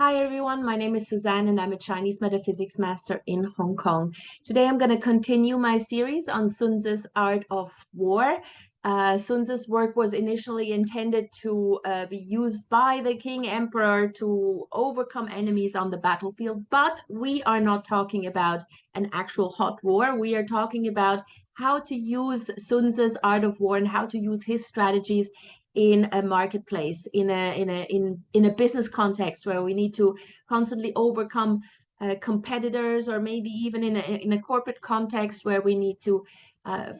Hi everyone, my name is Suzanne and I'm a Chinese metaphysics master in Hong Kong. Today I'm going to continue my series on Sun Tzu's Art of War. Sun Tzu's work was initially intended to be used by the King Emperor to overcome enemies on the battlefield, but we are not talking about an actual hot war. We are talking about how to use Sun Tzu's Art of War and how to use his strategies in a marketplace, in a business context where we need to constantly overcome competitors, or maybe even in a corporate context where we need to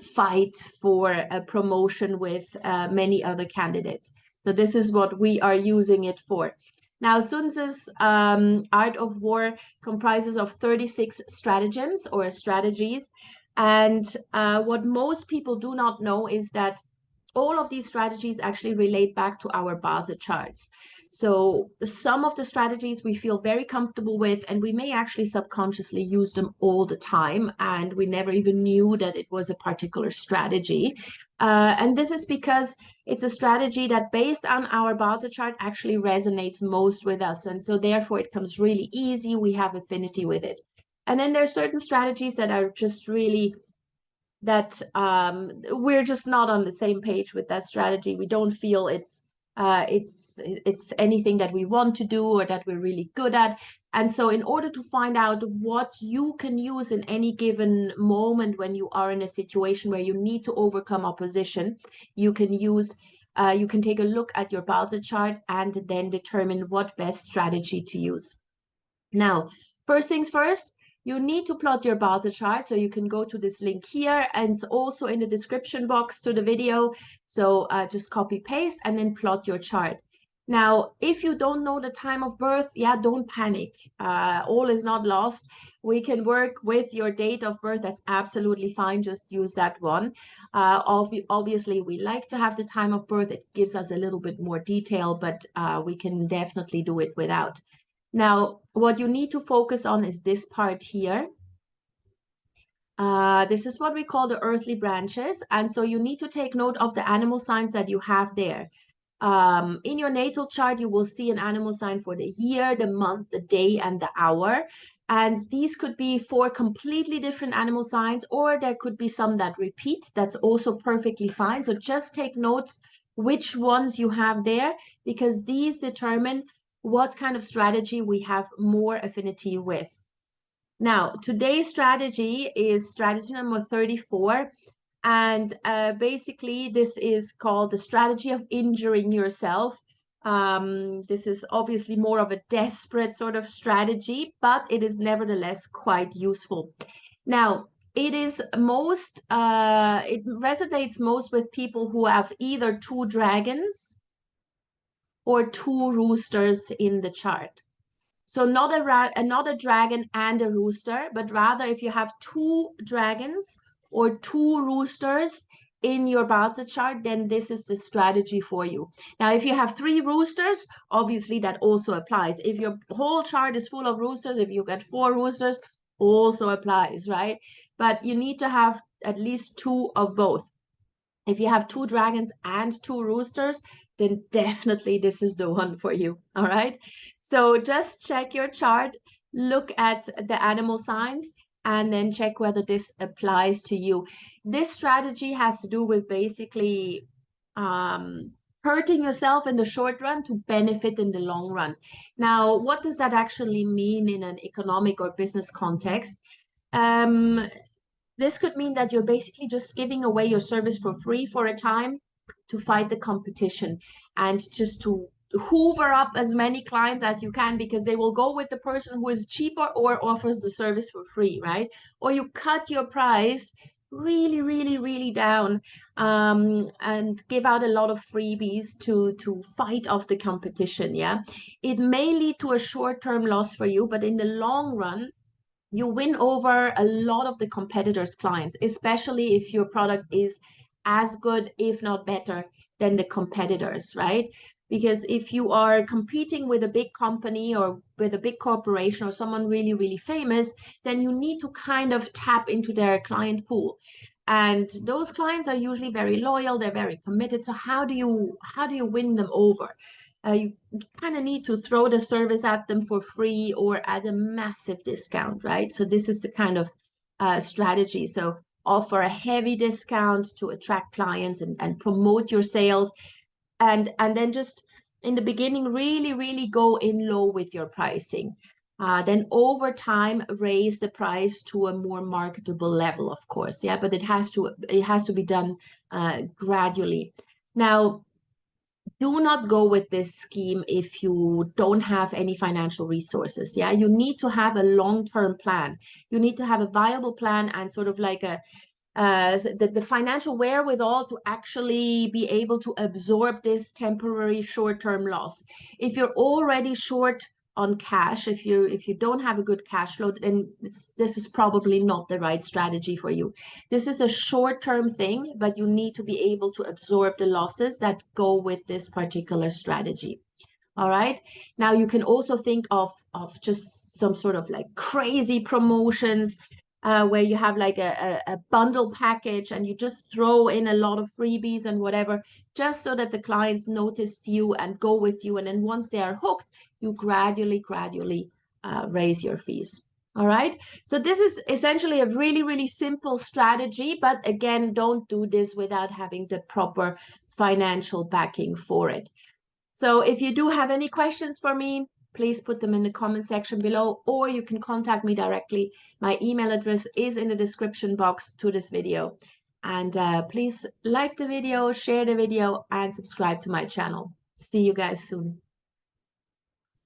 fight for a promotion with many other candidates. So this is what we are using it for. Now, Sun Tzu's Art of War comprises of 36 stratagems or strategies. And what most people do not know is that all of these strategies actually relate back to our Bazi charts. So some of the strategies we feel very comfortable with, and we may actually subconsciously use them all the time, and we never even knew that it was a particular strategy. And this is because it's a strategy that, based on our Bazi chart, actually resonates most with us. And so therefore it comes really easy. We have affinity with it. And then there are certain strategies that are just really that we're just not on the same page with that strategy. We don't feel it's anything that we want to do or that we're really good at. And so in order to find out what you can use in any given moment when you are in a situation where you need to overcome opposition, you can take a look at your Bazi chart and then determine what best strategy to use. Now, first things first, you need to plot your Bazi chart. So you can go to this link here, and it's also in the description box to the video. So just copy paste and then plot your chart. Now, if you don't know the time of birth, yeah, don't panic. All is not lost. We can work with your date of birth. That's absolutely fine. Just use that one. Obviously, we like to have the time of birth. It gives us a little bit more detail, but we can definitely do it without. Now, what you need to focus on is this part here. This is what we call the earthly branches. And so you need to take note of the animal signs that you have there. In your natal chart, you will see an animal sign for the year, the month, the day, and the hour. And these could be 4 completely different animal signs, or there could be some that repeat. That's also perfectly fine. So just take notes which ones you have there, because these determine what kind of strategy we have more affinity with. Now, today's strategy is strategy number 34. And basically, this is called the strategy of injuring yourself. This is obviously more of a desperate sort of strategy, but it is nevertheless quite useful. Now, it resonates most with people who have either 2 dragons or 2 roosters in the chart. So not a dragon and a rooster, but rather if you have 2 dragons or 2 roosters in your Bazi chart, then this is the strategy for you. Now, if you have 3 roosters, obviously that also applies. If your whole chart is full of roosters, if you get 4 roosters, also applies, right? But you need to have at least 2 of both. If you have 2 dragons and 2 roosters, then definitely this is the one for you. All right. So just check your chart, look at the animal signs, and then check whether this applies to you. This strategy has to do with basically hurting yourself in the short run to benefit in the long run. Now, what does that actually mean in an economic or business context? This could mean that you're basically just giving away your service for free for a time to fight the competition and just to hoover up as many clients as you can, because they will go with the person who is cheaper or offers the service for free, right? Or you cut your price really, really, really down and give out a lot of freebies to fight off the competition, yeah? It may lead to a short-term loss for you, but in the long run, you win over a lot of the competitors' clients, especially if your product is as good, if not better, than the competitors, right? Because if you are competing with a big company or with a big corporation or someone really, really famous, then you need to kind of tap into their client pool. And those clients are usually very loyal, they're very committed. So how do you win them over? You kind of need to throw the service at them for free or at a massive discount, right? So this is the kind of strategy. So offer a heavy discount to attract clients and promote your sales, and then just in the beginning really go in low with your pricing. Then over time raise the price to a more marketable level, of course. Yeah, but it has to be done gradually. Now, do not go with this scheme if you don't have any financial resources. Yeah, you need to have a long-term plan. You need to have a viable plan and sort of like the financial wherewithal to actually be able to absorb this temporary short-term loss. If you're already short on cash, if you don't have a good cash flow, then this is probably not the right strategy for you. This is a short-term thing, but you need to be able to absorb the losses that go with this particular strategy. All right. Now you can also think of just some sort of like crazy promotions where you have like a bundle package and you just throw in a lot of freebies and whatever, just so that the clients notice you and go with you. And then once they are hooked, you gradually raise your fees. All right. So this is essentially a really simple strategy. But again, don't do this without having the proper financial backing for it. So if you do have any questions for me, please put them in the comment section below, or you can contact me directly. My email address is in the description box to this video. And please like the video, share the video, and subscribe to my channel. See you guys soon.